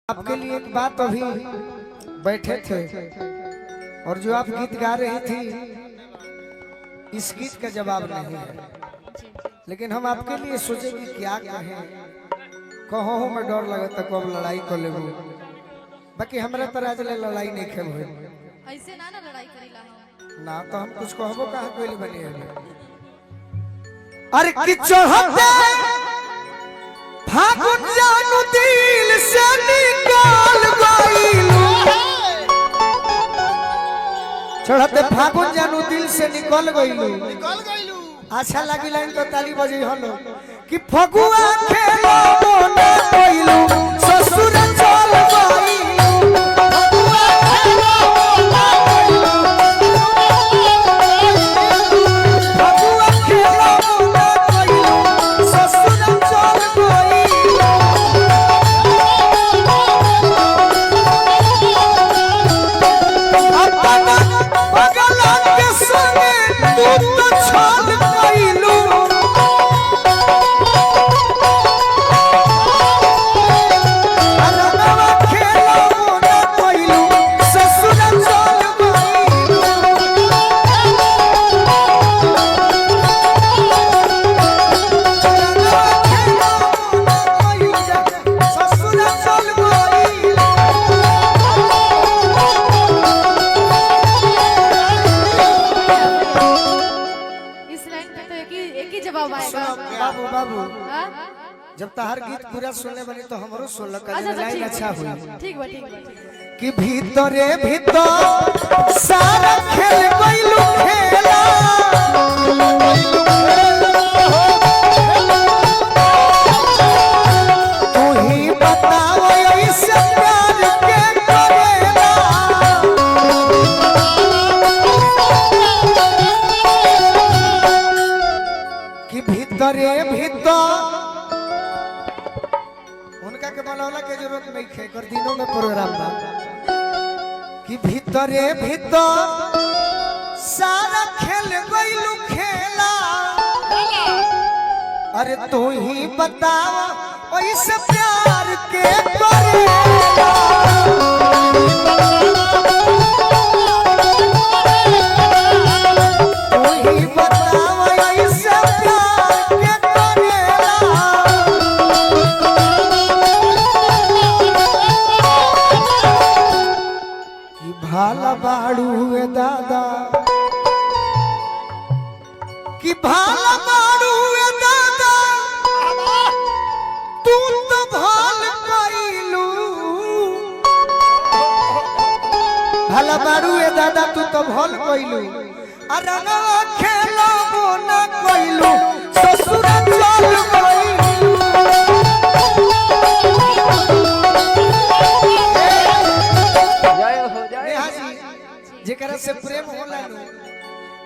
आपके लिए एक बात, अभी बैठे थे और जो आप गीत गा रही थी इस गीत का जवाब नहीं है, लेकिन हम आपके लिए सोचे कि क्या कहें। कहो में डर लगे तो कब लड़ाई कर ले, बाकी हमरा तरह आज लड़ाई नहीं खेल हुए ऐसे ना लड़ाई करेला हम ना, तो हम कुछ कहबो कहां कोई बनी है। अरे कि चढ़ते फागुन जानू दिल से निकाल गइलू, चढ़ते फागुन जानू दिल से निकल गइलू। अच्छा लगी लाइन तो ताली बजी हलो कि फगुआ खेलो मोने गइलू ससुर चल गइलू, फगुआ खेलो मोने गइलू, फगुआ खेलो मोने गइलू ससुर चल गइलू। अपना बगला के संगे तू तो छल गइलू, अरनवा खेलो मोने गइलू ससुर चल गइलू, अरनवा खेलो मोने गइलू ससुर चल गइलू। इस लाइन पे तो एक ही जवाब आएगा। बाबू बाबू हाँ? जब तहार गीत पूरा सुनने बनी तो हमरो सुन लग अच्छा लाइन अच्छा हुई ठीक बा ठीक बा। कि भीतरे भीतर सारा खेल गइलू खेला, तू ही बताओ ऐसे प्यार के करेला, कि भीतरे भीतर उनका के बनौला के जरूरत नहीं है, कर दिनों में प्रोग्राम बा कि भीतरे भीतर सारा खेल गइलू खेला, अरे तू ही बताओ ऐसे प्यार के करेला, तू ही बताओ ऐसे प्यार के करेला। कि भाला बाड़ू ए दादा, कि भाला बाड़ू ए दादा, तू तो भाल कइलू, भाला बाड़ू ए दादा तू तो भाल कइलू, अरनवा खेलो मोना कइलू ससुर चल गइलू। नेहा जी, जेकरा से प्रेम होला नु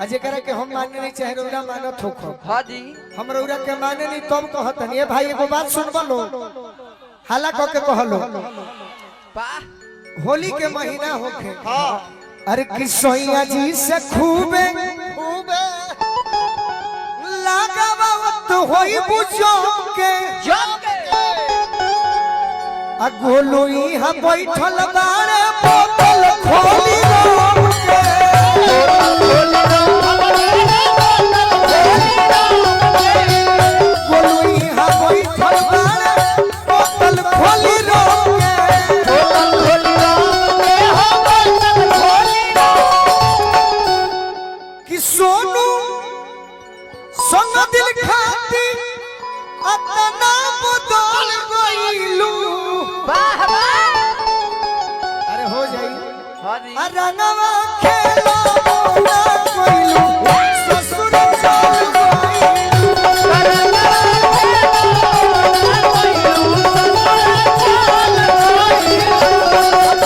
आ जेकरा के हम मानने नहीं चाहे रौरा मानत होखो, हाँ जी हम रौरा के माने नहीं तब कहतन ये भाई एगो बात सुनबो लो, हाला क के कहलो होली के महीना होखे, अरे कि सोइया जी से खूबे खूबे लगावत होई बुझो के, आ गोलू इहा बैठल बारे बोतल खोली रोम के, गोलू इहा बैठल बारे बोतल खोली रोम के, कि सोनू संग दिल खाती अपना बदल गइलू। अरे हो जाई हाँ जी अरनवा खेलो मोना गइलू ससुर चल गइलू,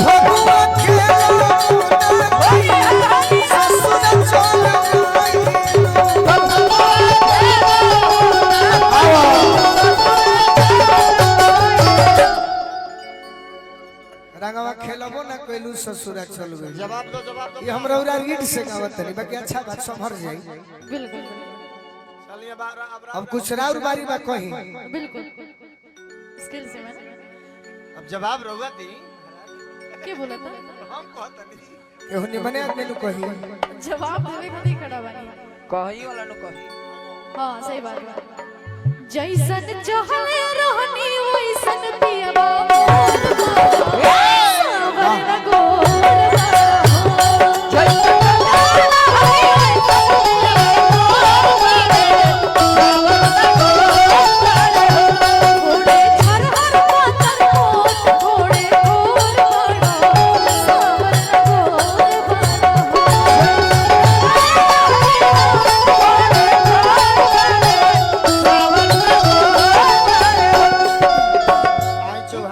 फगुआ खेलो मोना गइलू ससुर चल गइलू। रंगवा खेलबो ना कइलू ससुर चल गइलू। जवाब दो ये हम रौरा रीड से गावत नहीं, बाकी अच्छा बात संभर जाई। बिल्कुल अब कुछ राउर बारी बा कही बिल्कुल स्किल से मैंने अब जवाब रोगा दी के बोला था हम कहत नहीं केहू निमने आदमी नु कही जवाब देवे खातिर खड़ा बानी कही वाला नु कही हां सही बात बा जैसन चहले रहनी वैसन पियबा सावर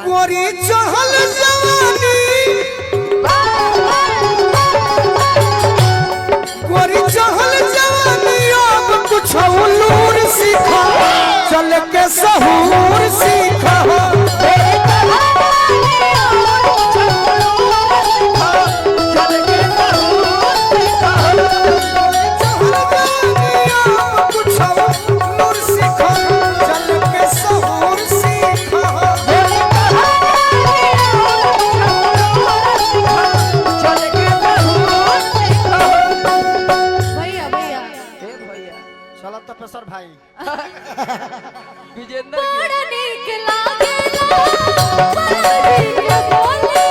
गोरी चहल जवानी गोरी चहल जवानी अब कुछ लूर सीखा चल के सहूर सीखा भैया भैया ए भैया चला तपेश्वर भाई विजेंद्र की बड़ा नीक लागेला बड़ा नीक बोले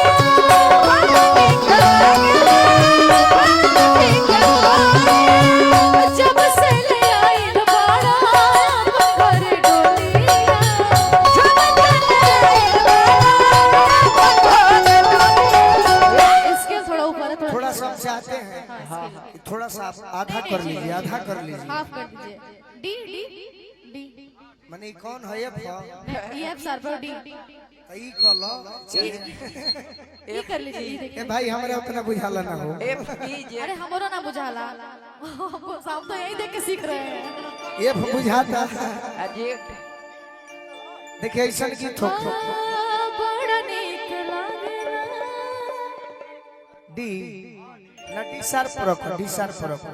बड़ा नीक लागेला बड़ा नीक बोले जब से ले आइल बाड़ा घर डोलिया जब से ले आइल बाड़ा इसके थोड़ा ऊपर है थोड़ा सा हम चाहते हैं कि थोड़ा सा आप आधा कर लीजिए आधा कर लीजिए हाफ कर दीजिए डी डी डी माने ई कौन है ये एफ सर पर डी ई कलो ये कर लीजिए ये ए देखिए भाई हमरा उतना बुझाला ना हो एफ ई जे अरे हमरो ना बुझाला सब तो यही देख के सीख रहे हैं ये बुझाता अजेट देखिए ऐसा की ठोक बड़ा नीक लागेला डी ना डी शार्प रखो डी शार्प रखो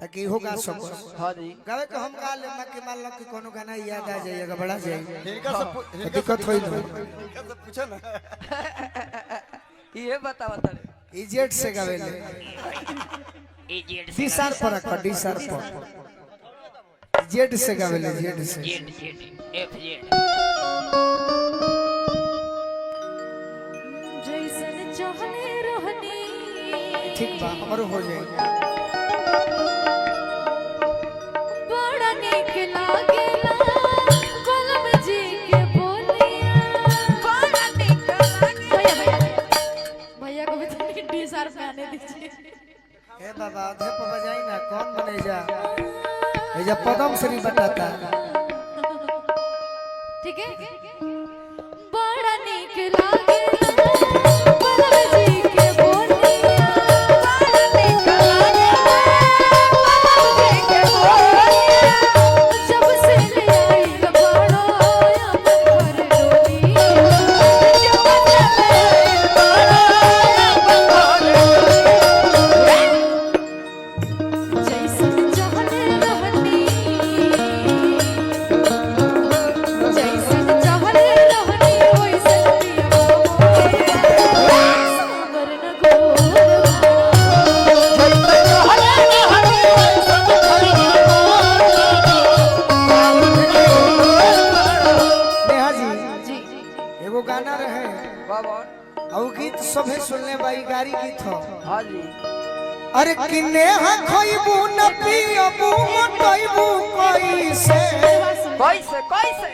ताकि हो गा सको हां जी गावे को हम गा ले ना कि मान लो कि कोनो गाना याद आ जाएगा बड़ा जाए इनका सब तो दिक्कत होई ना इनका सब पूछो ना ये बताओ तड़े इजेट से गावे ले डी शार्प रखो डी शार्प जेड से गावे ले जेड से जैसन चाहने रहनी ठीक बा हमरो हो जाए बड़ा नीक लागेला कलम जी के बोलिया बड़ा नीक लागेला भैया को भी थोड़ी डी शार्प में आने दीजिए ए बाबा आधे पे बजाई ना कौन बनेजा ए जब पदम श्री बताता ठीक है बड़ा नीक लागेला कलम जी के बोलिया बड़ा नीक लागेला कलम जी के बोलिया जब से ले आइल बड़ा अपन घर डोलिया जब से ले आइल बड़ा अपन घर जैसन चाहने रहनी जैसन चाहने रहनी वैसन पियबा सावर न गो नेहा जी जी एगो गाना रहे बाबा औ गीत सभे सुनने बाई गारी गीत हो हां जी अरे किन्ने हा खइबू न पियबू मोटइबू कैसे कैसे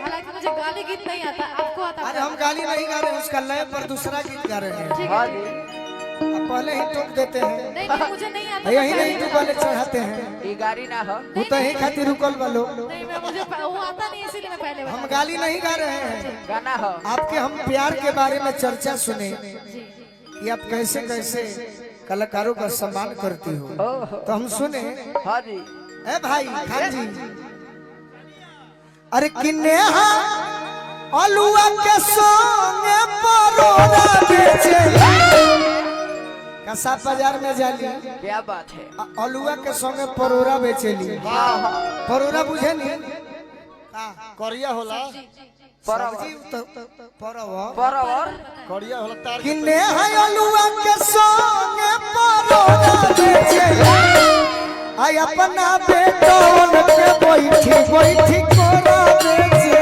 हालांकि मुझे गाली गीत नहीं आता आपको आता अरे हम गाली नहीं गा रहे हैं उसका लय पर दूसरा गीत गा रहे हैं ठीक हां है जी अब पहले ही टोक देते हैं नहीं नहीं मुझे नहीं आता यही नहीं तो पहले चढ़ाते हैं ई गाड़ी ना हो वो तो ही खातिर रुकल वालो नहीं मैं मुझे वो आता नहीं इसीलिए मैं पहले हम बता गाली नहीं गा रहे हैं गाना हो आपके हम प्यार के बारे में चर्चा सुने जी कि आप कैसे कैसे कलाकारों का सम्मान करती हो ओहो तो हम सुने हां जी ए भाई खान जी अरे किन्ने हा अलुआ के संगे परोरा बेचे कसा बाजार में जाली क्या बात है अलुआ के संगे परोरा बेचेली हां हां परोरा बुझे नी करिया होला सब्जी तो परवा परवर कड़िया होला तार किन्ने है अलुआ के संगे परोरा बेचे आई अपना बेटन के बैठी बैठी कोरा बेचे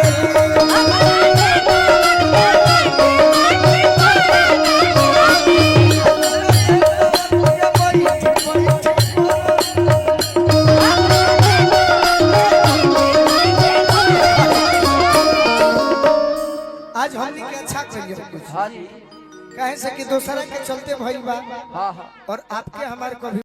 आज हमनी के अच्छा करियो कुछ हाँ जी कहे से कि दूसरा के चलते भइल बा हाँ हाँ और आपके हमारे कभी